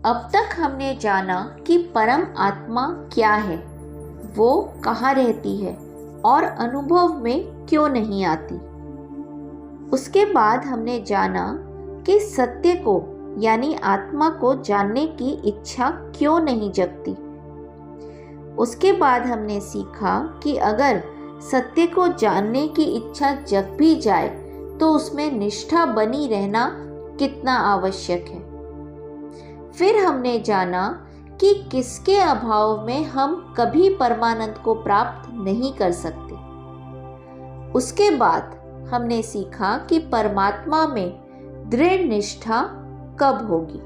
अब तक हमने जाना कि परम आत्मा क्या है, वो कहाँ रहती है और अनुभव में क्यों नहीं आती। उसके बाद हमने जाना कि सत्य को यानी आत्मा को जानने की इच्छा क्यों नहीं जगती। उसके बाद हमने सीखा कि अगर सत्य को जानने की इच्छा जग भी जाए तो उसमें निष्ठा बनी रहना कितना आवश्यक है। फिर हमने जाना कि किसके अभाव में हम कभी परमानंद को प्राप्त नहीं कर सकते। उसके बाद हमने सीखा कि परमात्मा में दृढ़ निष्ठा कब होगी।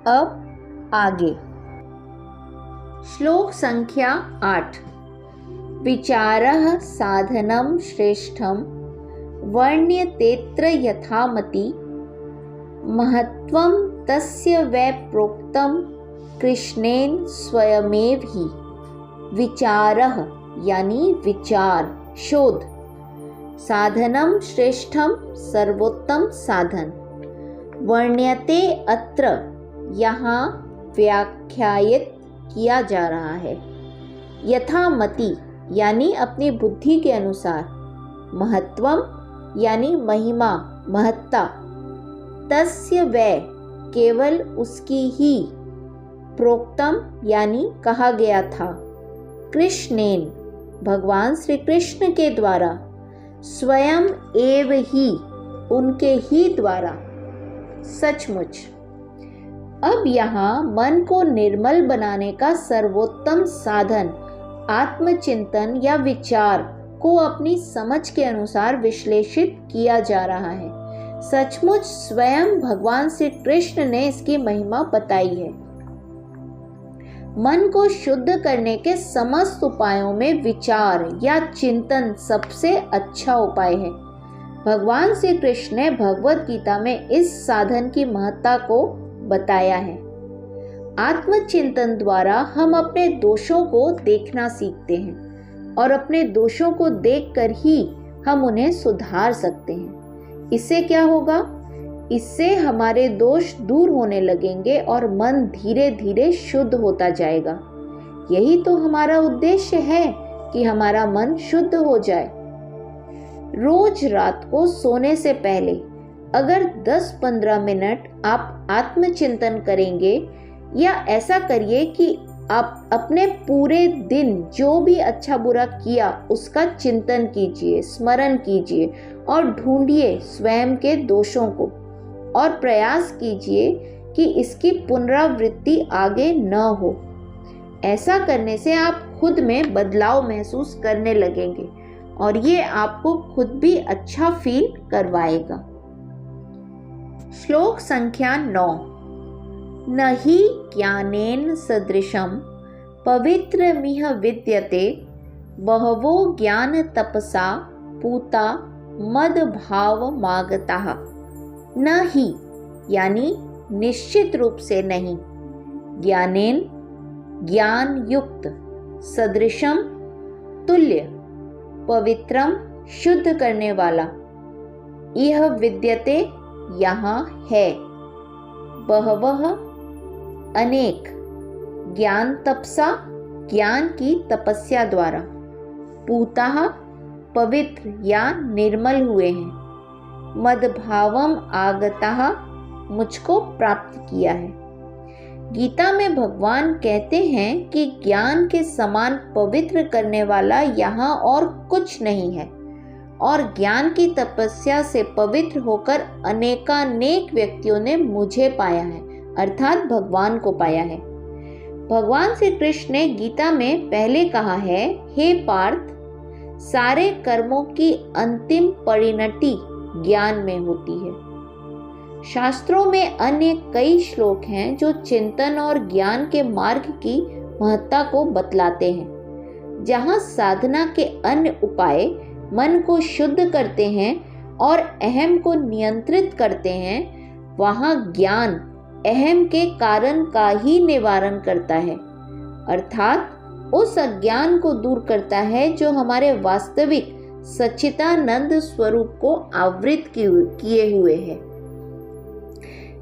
अब आगे श्लोक संख्या 8। विचारः साधनं श्रेष्ठं वर्ण्यतेऽत्र यथामति महत्त्वं तस्य वै प्रोक्तं कृष्णेन स्वयमेव ही। विचारः यानी विचार, शोध, साधनं श्रेष्ठम सर्वोत्तम साधन, वर्ण्यते अत्र यहाँ व्याख्यायित किया जा रहा है, यथामति यानी अपनी बुद्धि के अनुसार, महत्वम यानी महिमा, महत्ता, तस्य वै केवल उसकी ही, प्रोक्तम यानी कहा गया था, कृष्णेन भगवान श्री कृष्ण के द्वारा, स्वयं एव ही उनके ही द्वारा, सचमुच। अब यहाँ मन को निर्मल बनाने का सर्वोत्तम साधन आत्मचिंतन या विचार को अपनी समझ के अनुसार विश्लेषित किया जा रहा है। सचमुच स्वयं भगवान श्री कृष्ण ने इसकी महिमा बताई है। मन को शुद्ध करने के समस्त उपायों में विचार या चिंतन सबसे अच्छा उपाय है। भगवान श्री कृष्ण ने भगवत गीता में इस साधन की महत्ता को बताया है। आत्मचिंतन द्वारा हम अपने दोषों को देखना सीखते हैं और अपने दोषों को देखकर ही हम उन्हें सुधार सकते हैं। इससे क्या होगा? इससे हमारे दोष दूर होने लगेंगे और मन धीरे धीरे शुद्ध होता जाएगा। यही तो हमारा उद्देश्य है कि हमारा मन शुद्ध हो जाए। रोज रात को सोने से पहले अगर 10-15 मिनट आप आत्मचिंतन करेंगे, या ऐसा करिए कि आप अपने पूरे दिन जो भी अच्छा बुरा किया उसका चिंतन कीजिए, स्मरण कीजिए और ढूंढिए स्वयं के दोषों को और प्रयास कीजिए कि इसकी पुनरावृत्ति आगे न हो। ऐसा करने से आप खुद में बदलाव महसूस करने लगेंगे और ये आपको खुद भी अच्छा फील करवाएगा। श्लोक संख्या 9। न हि ज्ञानेन सदृशं पवित्रमिह विद्यते बहवो ज्ञान तपसा पूता मद भाव मागताः। न ही यानी निश्चित रूप से नहीं, ज्ञानेन ज्ञान युक्त, सदृशम तुल्य, पवित्रम शुद्ध करने वाला, यह विद्यते यहाँ है, बहवः अनेक, ज्ञान तपसा ज्ञान की तपस्या द्वारा, पूताः पवित्र या निर्मल हुए हैं, मदभावम आगताः मुझको प्राप्त किया है। गीता में भगवान कहते हैं कि ज्ञान के समान पवित्र करने वाला यहाँ और कुछ नहीं है और ज्ञान की तपस्या से पवित्र होकर अनेकानेक व्यक्तियों ने मुझे पाया है, अर्थात भगवान को पाया है। भगवान श्री कृष्ण ने गीता में पहले कहा है, हे पार्थ, सारे कर्मों की अंतिम परिणति ज्ञान में होती है। शास्त्रों में अन्य कई श्लोक हैं जो चिंतन और ज्ञान के मार्ग की महत्ता को बतलाते हैं। जहाँ साधना के अन्य उपाय मन को शुद्ध करते हैं और अहम को नियंत्रित करते हैं, वहाँ ज्ञान अहम के कारण का ही निवारण करता है, अर्थात उस अज्ञान को दूर करता है जो हमारे वास्तविक सच्चिदानंद स्वरूप को आवृत किए हुए है।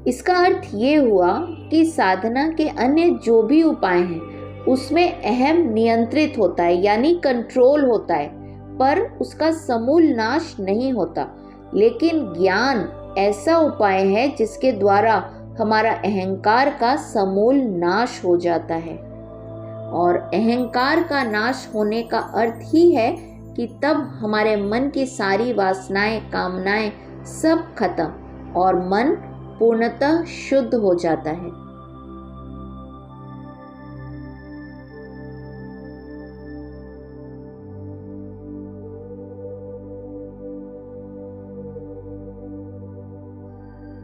इसका अर्थ ये हुआ कि साधना के अन्य जो भी उपाय हैं उसमें अहम नियंत्रित होता है, यानी कंट्रोल होता है, पर उसका समूल नाश नहीं होता। लेकिन ज्ञान ऐसा उपाय है जिसके द्वारा हमारा अहंकार का समूल नाश हो जाता है। और अहंकार का नाश होने का अर्थ ही है कि तब हमारे मन की सारी वासनाएं, कामनाएं सब खत्म और मन पूर्णतः शुद्ध हो जाता है।